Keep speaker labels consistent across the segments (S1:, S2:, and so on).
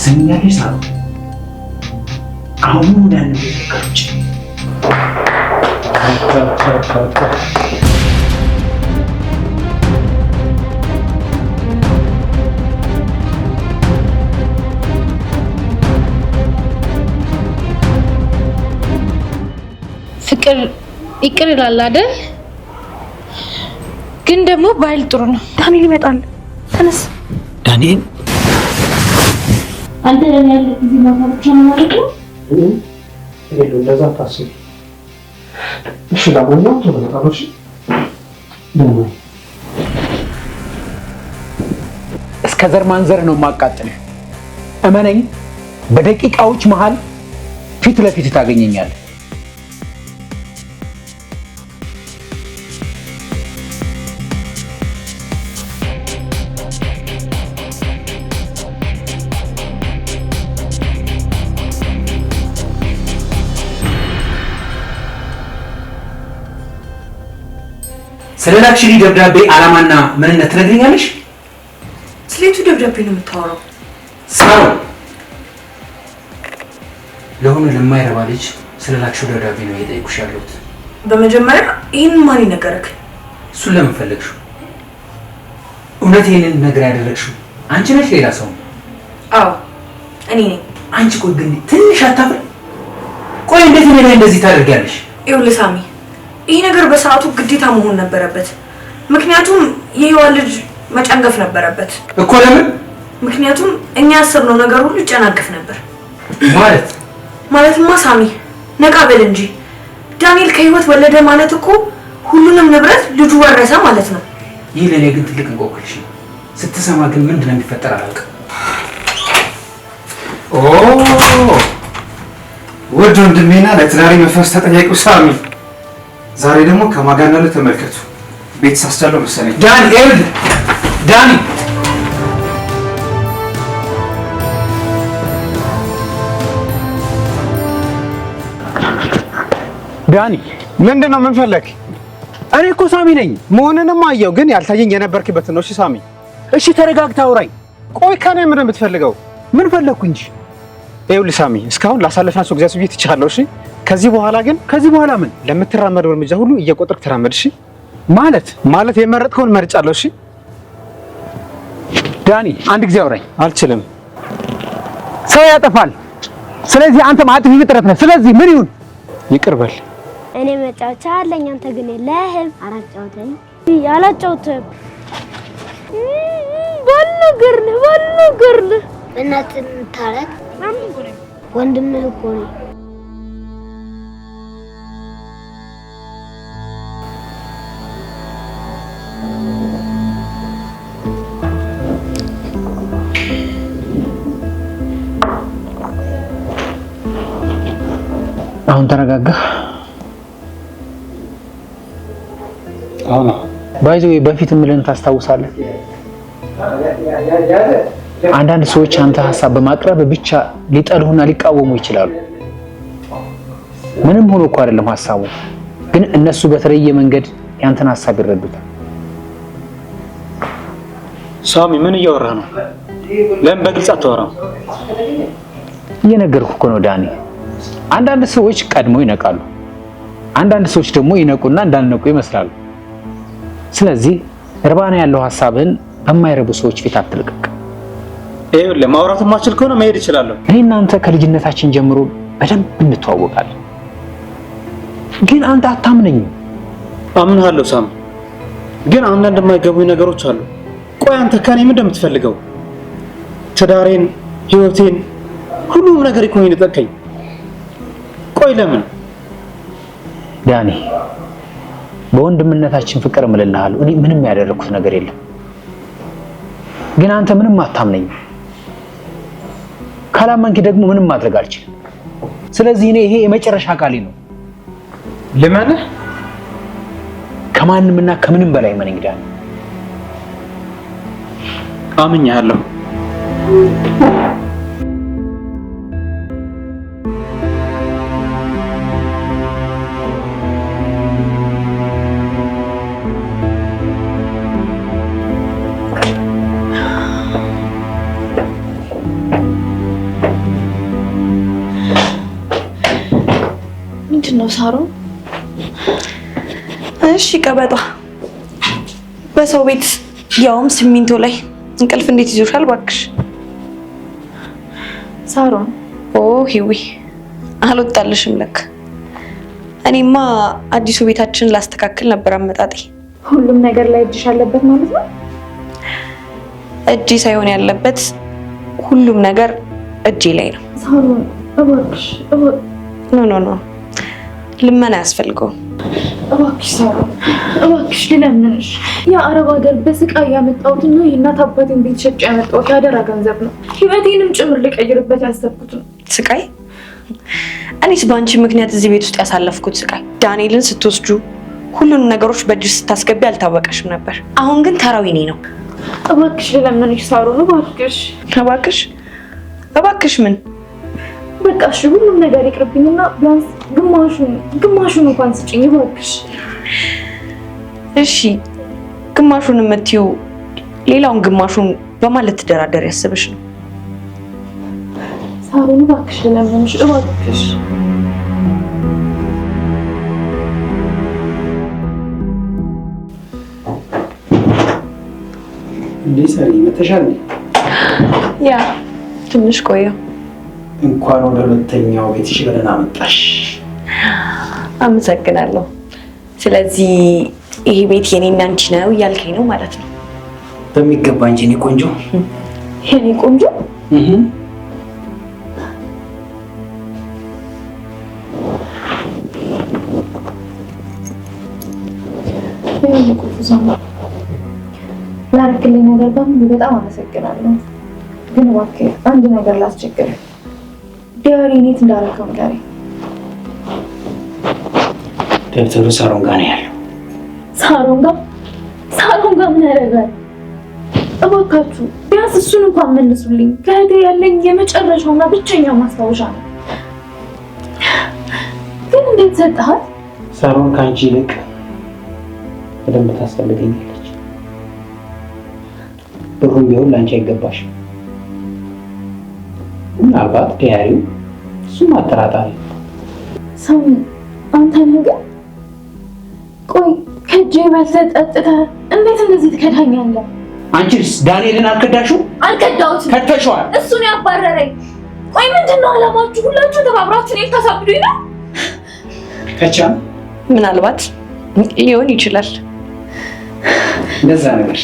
S1: ትሰኛለሽ ሳሩ? አሁን ያን ቤተከሮች
S2: ፍቅር ይቅር ይላል አይደል? ግን ደግሞ ባይል ጥሩ ነው። ዳንኤል ይመጣል። ተነስ
S1: ዳንኤል።
S2: አንተ ለምን ያለ እዚህ ማማሮች ነው ማለት ነው?
S1: እንደዛ ታስብ። እሺ ለማንኛውም ተመጣጣሽ ነው። እስከ ዘር ማንዘር ነው ማቃጠል። እመነኝ፣ በደቂቃዎች መሃል ፊት ለፊት ታገኘኛለህ። ስለላክሽሊ ደብዳቤ ዓላማና ምንነት ትነግሪኛለሽ?
S3: ስለቱ ደብዳቤ ነው የምታወራው?
S1: ሳሮ፣ ለሆነ ለማይረባ ልጅ ስለላክሽው ደብዳቤ ነው እየጠየኩሽ ያለሁት።
S3: በመጀመሪያ ይህን ማን ይነገረክ?
S1: እሱን ለምን ፈለግሽው? እውነት ይህንን ነገር ያደረግሽው አንቺ ነሽ ሌላ ሰው?
S3: አዎ እኔ ነኝ።
S1: አንቺ ቆይ ግን ትንሽ አታፍሪ? ቆይ እንዴት እኔ ላይ እንደዚህ ታደርጊያለሽ?
S3: ይኸውልህ ሳሚ፣ ይህ ነገር በሰዓቱ ግዴታ መሆን ነበረበት። ምክንያቱም የህይወት ልጅ መጨንገፍ ነበረበት
S1: እኮ። ለምን?
S3: ምክንያቱም እኛ ያሰብነው ነገር ሁሉ ይጨናገፍ ነበር። ማለትማ ሳሚ ነቃ በል እንጂ። ዳንኤል ከህይወት ወለደ ማለት እኮ ሁሉንም ንብረት ልጁ ወረሰ ማለት ነው።
S1: ይህ ለኔ ግን ትልቅ እንቆቅልሽ ነው። ስትሰማ ግን ምንድነው የሚፈጠር አላውቅም።
S4: ውድ ወንድሜና ለትዳሬ መፍረስ ተጠያቂው ሳሚ ዛሬ ደግሞ ከማጋና ተመልከቱ። ቤት ሳስቻለው መሰለኝ።
S1: ዳንኤል ዳኒ ዳኒ
S4: ምንድነው? ምን ፈለክ?
S1: እኔ እኮ ሳሚ ነኝ።
S4: መሆንንም አየው፣ ግን ያልታየኝ የነበርክበት ነው። እሺ ሳሚ፣
S1: እሺ ተረጋግተህ አውራኝ።
S4: ቆይ ከኔ ምንድን የምትፈልገው?
S1: ምን ፈለኩ እንጂ።
S4: ይኸውልህ ሳሚ፣ እስካሁን ላሳለፍናቸው ጊዜያት ብዬ ትቻለሁ። እሺ ከዚህ በኋላ ግን
S1: ምን?
S4: ለምትራመደው እርምጃ ሁሉ እየቆጠርክ ተራመድ። እሺ
S1: ማለት
S4: የመረጥከውን መርጫለሁ። እሺ
S1: ዳኒ፣ አንድ ጊዜ አውራኝ።
S4: አልችልም።
S1: ሰው ያጠፋል። ስለዚህ አንተም አጥፊ ፍጥረት ነህ። ስለዚህ ምን ይሁን?
S4: ይቅር በል።
S5: እኔ መጫወቻ አለኝ፣ አንተ ግን የለህም። አላጫውተኝ። ያላጫውተኝ ባልነገርልህ እናትን ታረቅ። ወንድምህ እኮ ነው።
S1: አሁን ተረጋጋ።
S4: አሁን
S1: ባይዘው በፊት ምልን ታስታውሳለህ? አንዳንድ ሰዎች አንተ ሐሳብ በማቅረብ ብቻ ሊጠሉና ሊቃወሙ ይችላሉ። ምንም ሆኖ እኮ አይደለም ሐሳቡ፣ ግን እነሱ በተለየ መንገድ ያንተን ሐሳብ ይረዱታል።
S4: ሳሚ፣ ምን እያወራህ ነው? ለምን በግልጽ አታወራም?
S1: እየነገርኩህ እኮ ነው ዳኒ። አንዳንድ ሰዎች ቀድሞ ይነቃሉ፣ አንዳንድ ሰዎች ደግሞ ይነቁና እንዳልነቁ ይመስላሉ። ስለዚህ እርባና ያለው ሐሳብን በማይረቡ ሰዎች ፊት አትልቀቅ።
S4: ይኸውልህ፣ ማውራት የማትችል ከሆነ መሄድ እችላለሁ።
S1: እኔ እናንተ ከልጅነታችን ጀምሮ በደንብ እንተዋወቃለን፣ ግን አንተ አታምነኝም።
S4: አምንሃለሁ ሳሚ፣ ግን አንዳንድ የማይገቡኝ ነገሮች አሉ። ቆይ አንተ ከኔ ምን እንደምትፈልገው? ትዳሬን፣ ህይወቴን፣ ሁሉም ነገር እኮ ይነጠቀኝ። ቆይ ለምን?
S1: ዳኒ፣ በወንድምነታችን ፍቅር እምልልሃለሁ። እኔ ምንም ያደረኩት ነገር የለም፣ ግን አንተ ምንም አታምነኝም። ካላመንክ ደግሞ ምንም ማድረግ አልችልም። ስለዚህ እኔ ይሄ የመጨረሻ ቃሌ ነው።
S4: ልመንህ?
S1: ከማንምና ከምንም በላይ መነኝ ዳኒ።
S4: አምኜሃለሁ።
S2: ሳሮን?
S3: እሺ ቀበጧ፣ በሰው ቤት ያውም ሲሚንቶ ላይ እንቅልፍ እንዴት ይዞሻል ባክሽ?
S2: ሳሮን
S3: ኦ ሂዊ አልወጣልሽም ለካ። እኔማ አዲሱ ቤታችን ላስተካክል ነበር አመጣጤ።
S2: ሁሉም ነገር ላይ እጅሽ አለበት ማለት ነው?
S3: እጄ ሳይሆን ያለበት ሁሉም ነገር እጄ ላይ ነው።
S2: ሳሮን እባክሽ
S3: ኖ ልመና አያስፈልገውም።
S2: እባክሽ ሳሮን እባክሽ ልለምንሽ። የአረብ ሀገር በስቃይ ያመጣሁትና የእናት አባቴን ቤት ሸጬ ያመጣሁት ያደራ ገንዘብ ነው። ህይወቴንም ጭምር ልቀይርበት ያሰብኩት ነው።
S3: ስቃይ? እኔስ በአንቺ ምክንያት እዚህ ቤት ውስጥ ያሳለፍኩት ስቃይ። ዳንኤልን ስትወስጁ ሁሉንም ነገሮች በእጅሽ ስታስገቢ አልታወቀሽም ነበር። አሁን ግን ተራው የኔ ነው።
S2: እባክሽ ልለምንሽ ሳሮን እባክሽ።
S3: እባክሽ ምን?
S2: በቃ እሺ ሁሉም ነገር ይቅርብኝና ቢያንስ ግማሹን እንኳን ስጭኝ እባክሽ።
S3: እሺ ግማሹን የምትይው ሌላውን ግማሹን በማለት ትደራደር ያስብሽ ነው?
S2: ሳሮን እባክሽ ልለምንሽ እባክሽ።
S1: እንዴ ሰሪ መተሻል?
S3: ያ ትንሽ ቆየው።
S1: እንኳን ወደ ሁለተኛው ቤትሽ በደህና መጣሽ።
S3: አመሰግናለሁ። ስለዚህ ይሄ ቤት የኔና አንቺ ነው እያልከኝ ነው ማለት ነው?
S1: በሚገባ እንጂ የኔ ቆንጆ።
S2: የኔ ቆንጆ ላደረግልኝ ነገር በሙሉ በጣም አመሰግናለሁ። ግን እባክህ አንድ ነገር ላስቸግር። ዲያሪ የት እንዳደረገው ንገረኝ።
S1: ደብተሩ ሳሮን ጋር ነው ያለው።
S2: ሳሮን ጋር ምን ያደርጋል? እባካችሁ ቢያንስ እሱን እንኳን መልሱልኝ። ከእህቴ ያለኝ የመጨረሻውና ብቸኛው ማስታወሻ ነው። ግን እንዴት ሰጠሃት?
S1: ሳሮን ከአንቺ ይልቅ በደንብ ታስፈልገኛለች። ብሩም ቢሆን ለአንቺ አይገባሽም። ምናልባት ዲያሪው እሱም አጠራጣሪ
S2: ሰው አንተ ነገር ቆይ ከእጄ በልተህ ጠጥተህ እንዴት እንደዚህ ትከዳኛለህ?
S1: አንቺስ ዳንኤልን አልከዳሽው?
S2: አልከዳሁትም።
S1: ከድተሽዋል።
S2: እሱን ያባረረኝ። ቆይ ምንድን ነው አላማችሁ? ሁላችሁ ተባብራችሁ እኔን ታሳብዱኝ ነው?
S1: ከቻም
S3: ምናልባት ሊሆን ይችላል።
S1: እንደዛ ነገር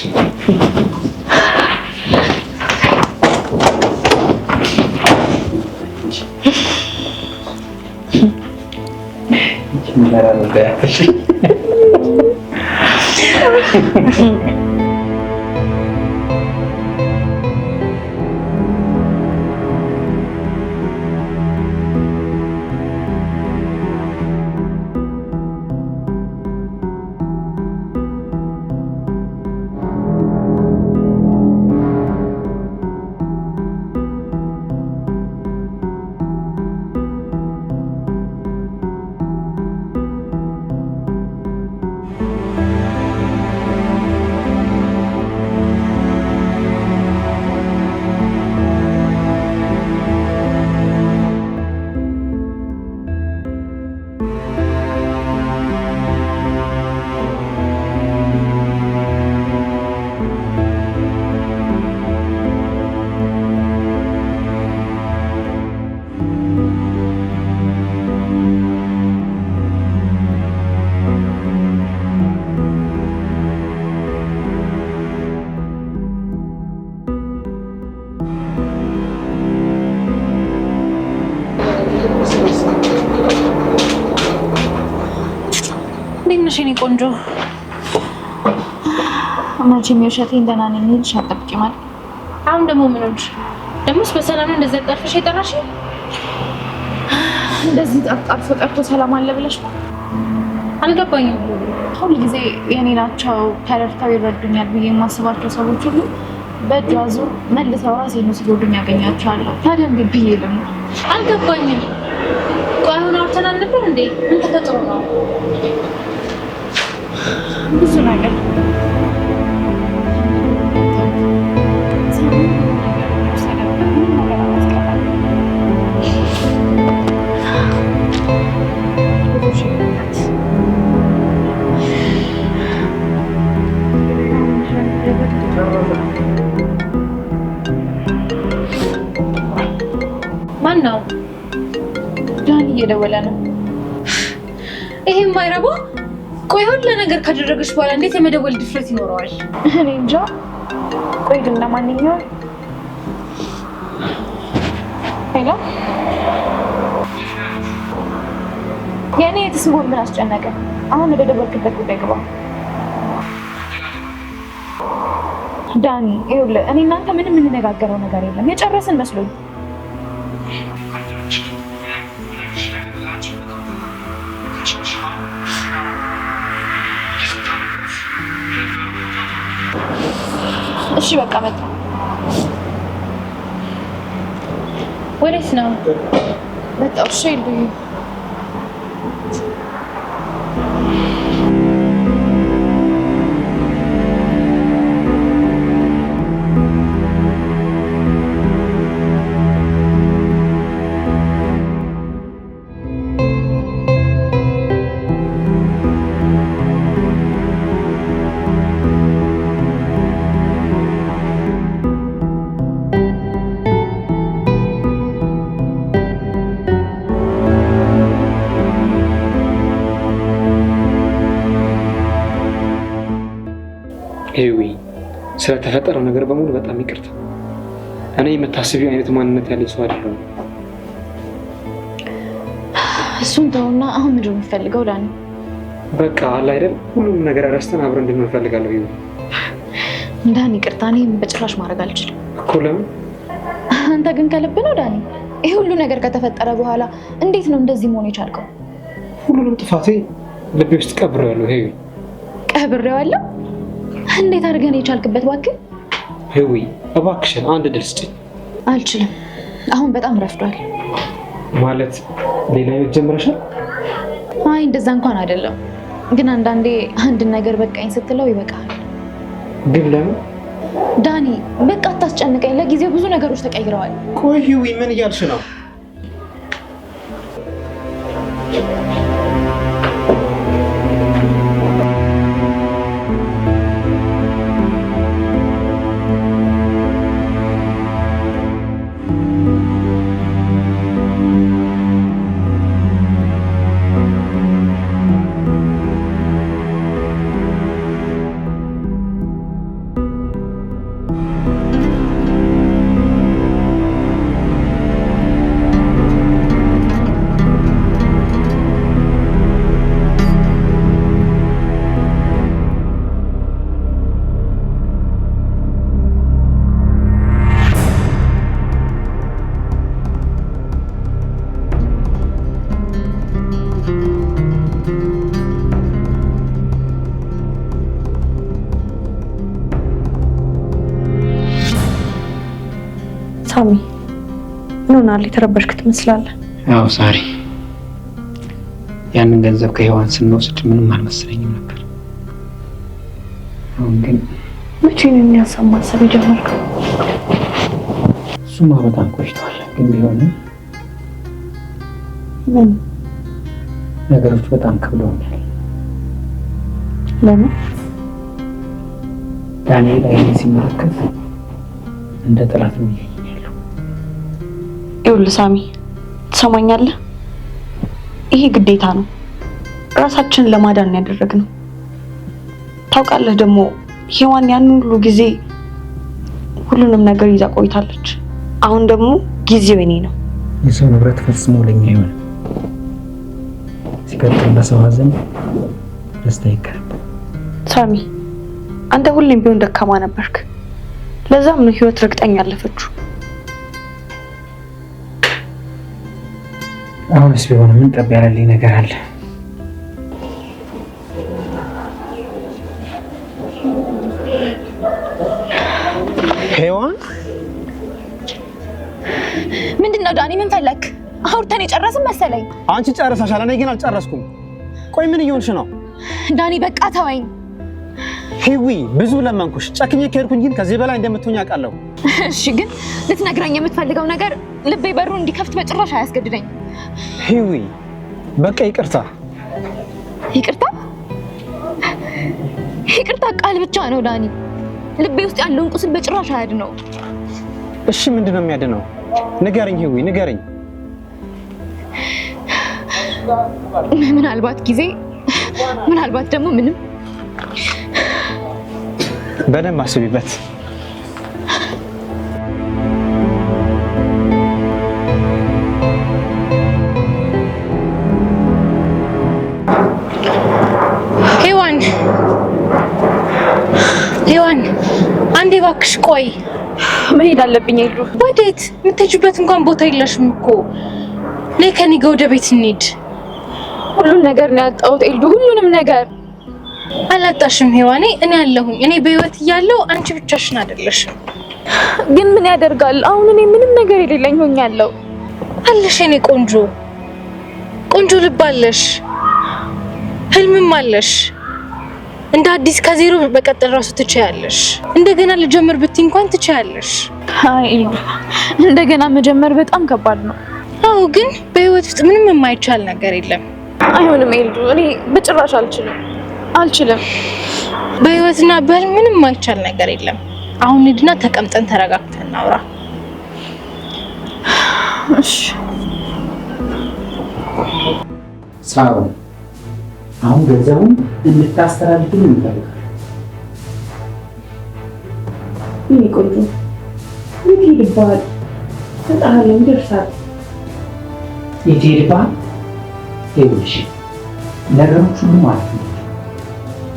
S2: ነሽ የኔ ቆንጆ? መቼም የውሸቴን ደህና ነኝ ልልሽ አትጠብቂም አይደል? አሁን ደግሞ ምን ሆንሽ? ደሞስ በሰላም ነው እንደዛ ጠርፈሽ የጠራሽ? እንደዚህ ጠርፎ ጠርቶ ሰላም አለ ብለሽ ነው? አልገባኝም። ሁሉ ጊዜ የኔ ናቸው ተረድተው ይረዱኛል ብዬ የማስባቸው ሰዎች ሁሉ በእጅ አዙር መልሰው ራሴን ሲጎዱኝ ያገኛቸዋለሁ። ታዲያ እንዴት ብዬ ልም አልገባኝም። ቆይ አሁን አውርተናል ነበር እንዴ? ምን ተፈጥሮ ነው? ብዙ ነገር ማን ነው? ዳኒ እየደወለ ነው።
S3: ይሄ የማይረባ ቆይ ሁሉ ነገር ካደረገች በኋላ እንዴት የመደወል ድፍረት ይኖረዋል?
S2: እኔ እንጃ። ቆይ ግን ለማንኛውም ሄሎ፣ የኔ የትስሞን ምን አስጨነቀ? አሁን ወደ ደወልክበት ጉዳይ ግባ። ዳኒ ይኸውልህ፣ እኔ እናንተ ምንም የምንነጋገረው ነገር የለም። የጨረስን መስሎኝ። እሺ በቃ መጣ። ወዴት ነው? መጣሁ። እሺ ይልኝ
S4: ሄዊ ስለተፈጠረው ነገር በሙሉ በጣም ይቅርታ። እኔ የምታስቢው አይነት ማንነት ያለኝ ሰው አይደለሁም።
S2: እሱን ተውና አሁን ምንድን ነው የምትፈልገው ዳኒ?
S4: በቃ አለ አይደል ሁሉም ነገር ረስተን አብረን እንድንሆን እፈልጋለሁ። ሄዊ
S2: ዳኒ ይቅርታ፣ እኔ በጭራሽ ማድረግ አልችልም
S4: እኮ። ለምን?
S2: አንተ ግን ከልብ ነው ዳኒ? ይሄ ሁሉ ነገር ከተፈጠረ በኋላ እንዴት ነው እንደዚህ መሆን የቻልከው?
S4: ሁሉንም ጥፋቴ ልቤ ውስጥ ቀብሬዋለሁ። ሄዊ
S2: ቀብሬዋለሁ? እንዴት አድርገን የቻልክበት? እባክህ
S4: ሄዊ እባክሽን አንድ ድል ስጪኝ።
S2: አልችልም፣ አሁን በጣም ረፍዷል።
S4: ማለት ሌላ ህይወት ጀምረሻል?
S2: አይ እንደዛ እንኳን አይደለም፣ ግን አንዳንዴ አንድን ነገር በቃኝ ስትለው ይበቃል።
S4: ግን ለምን?
S2: ዳኒ በቃ አታስጨንቀኝ። ለጊዜው ብዙ ነገሮች ተቀይረዋል።
S4: ቆይ ሄዊ ምን እያልሽ ነው?
S3: ሳሚ ምን ሆናል? የተረበሽክ ትመስላለህ።
S1: ያው ሳሪ፣ ያንን ገንዘብ ከሔዋን ስንወስድ ምንም አልመሰለኝም ነበር። አሁን ግን
S3: መቼ ነው የሚያሳማ ማሰብ የጀመርከው?
S1: እሱማ በጣም ቆይቷል። ግን ቢሆንም
S3: ምን
S1: ነገሮች በጣም ከብደውኛል።
S3: ለምን?
S1: ዳንኤል አይኔን ሲመለከት እንደ ጠላት ነው ያየኛል።
S3: ይኸውልህ ሳሚ ትሰማኛለህ? ይሄ ግዴታ ነው። ራሳችንን ለማዳን ያደረግነው። ታውቃለህ ደግሞ ሔዋን ያን ሁሉ ጊዜ ሁሉንም ነገር ይዛ ቆይታለች። አሁን ደግሞ ጊዜው የኔ ነው።
S1: የሰው ንብረት ፈጽሞ ለኛ አይሆንም። ሲቀጥል በሰው ሀዘን ደስታ ይቀርብ።
S3: ሳሚ አንተ ሁሌም ቢሆን ደካማ ነበርክ። ለዛም ነው ህይወት ረግጠኝ ያለፈችው።
S1: አሁንስ ቢሆን ምን ጠብ ያለልኝ ነገር አለ?
S4: ሔዋን
S2: ምንድነው ዳኒ? ምን ፈለክ? አውርተን የጨረስን መሰለኝ።
S4: አንቺ ጨርሰሻል፣ እኔ ግን አልጨረስኩም። ቆይ ምን እየሆንሽ ነው?
S2: ዳኒ በቃ ተወኝ።
S4: ሂዊ ብዙ ለመንኩሽ፣ ጨክኜ ከሄድኩኝ ግን ከዚህ በላይ እንደምትሆኝ አውቃለሁ።
S2: እሺ ግን ልትነግረኝ የምትፈልገው ነገር ልቤ በሩን እንዲከፍት በጭራሽ አያስገድደኝ።
S4: ሂዊ በቃ ይቅርታ።
S2: ይቅርታ? ይቅርታ ቃል ብቻ ነው ዳኒ። ልቤ ውስጥ ያለውን ቁስል በጭራሽ አያድነው።
S4: እሺ ምንድነው የሚያድነው? ንገረኝ ህዊ ንገረኝ።
S2: ምናልባት ጊዜ፣ ምናልባት ደግሞ ምንም።
S4: በደንብ አስቢበት።
S6: ሄዋን አንዴ እባክሽ ቆይ።
S2: መሄድ አለብኝ። ሄዱ
S6: ወዴት? የምትሄጂበት እንኳን ቦታ የለሽም እኮ። ነይ ከኔ ጋር ወደ ቤት እንሂድ።
S2: ሁሉን ነገር ነው ያጣሁት ኤልዱ፣ ሁሉንም ነገር።
S6: አላጣሽም ሄዋኔ፣ እኔ አለሁኝ። እኔ በህይወት እያለሁ አንቺ ብቻሽን አይደለሽም።
S2: ግን ምን ያደርጋል አሁን እኔ ምንም ነገር የሌለኝ ሆኛለሁ።
S6: አለሽ የኔ ቆንጆ፣ ቆንጆ ልብ አለሽ፣ ህልምም አለሽ። እንደ አዲስ ከዜሮ በቀጥል ራሱ ትችያለሽ። እንደገና ልጀምር ብትይ እንኳን ትችያለሽ።
S2: አይ ኤልዱ፣ እንደገና መጀመር በጣም ከባድ ነው።
S6: አዎ፣ ግን በህይወት ውስጥ ምንም የማይቻል ነገር የለም።
S2: አይሆንም ኤልዱ፣ እኔ በጭራሽ አልችልም።
S6: በህይወትና በህልም ምንም የማይቻል ነገር የለም። አሁን ሂድና ተቀምጠን ተረጋግተን እናውራ።
S2: እሺ
S1: ሳሮን፣ አሁን ገንዘቡን እንድታስተላልፍልኝ እንፈልጋለን።
S3: ይሄ ቆንጆ የት ሄድብሃል? ተጣላለን ደርሳል።
S1: የት ሄድብሃል? ይኸውልሽ ነገሮች ሁሉ ማለት ነው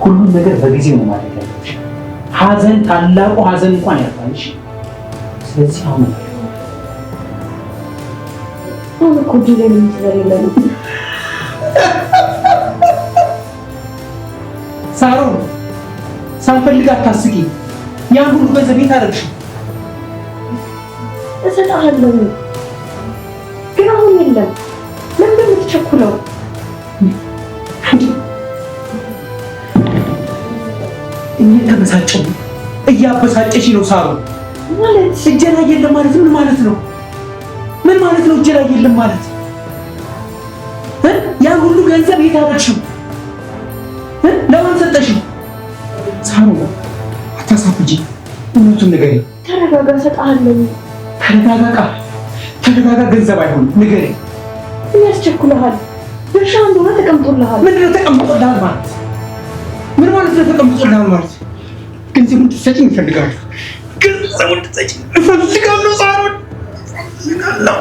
S1: ሁሉም ነገር በጊዜው ነው ማድረግ ያለብሽ። ሀዘን ታላቁ ሀዘን እንኳን ያልፋልሽ። ስለዚህ አሁን
S3: እኮ ዲሌ ምን ስለሌለ ነው።
S1: ሳሮን፣ ሳልፈልግ አታስቂ። ያን ሁሉ ገንዘብ የት አደረግሽው?
S3: እሰጥሃለሁ ግን አሁን የለም። ለምን የምትቸኩለው?
S1: እየተበሳጨሁ እያበሳጨሽ ነው ሳሮን።
S3: ማለት
S1: እጄ ላይ የለም ማለት ምን ማለት ነው? ምን ማለት ነው እጄ ላይ የለም ማለት? ያን ሁሉ ገንዘብ የት አደረግሽው? ለማን ሰጠሽው? ሳሮን አታሳፍጂ፣ እውነቱን ንገሪኝ።
S3: ተረጋጋ፣ እሰጥሃለሁ።
S1: ተረጋጋ። ገንዘብ አይሆንም፣ ንገሪኝ።
S3: ምን ያስቸኩልሃል? ድርሻ እንደሆነ ተቀምጦልሃል።
S1: ምንድን ነው ተቀምጦልሃል ማለት? ምን ማለት ነው ተቀምጦልሃል ማለት? ገንዘቡን እንድትሰጪኝ እፈልጋለሁ። ገንዘቡን እንድትሰጪኝ እፈልጋለሁ ሳሮን፣ እፈልጋለሁ።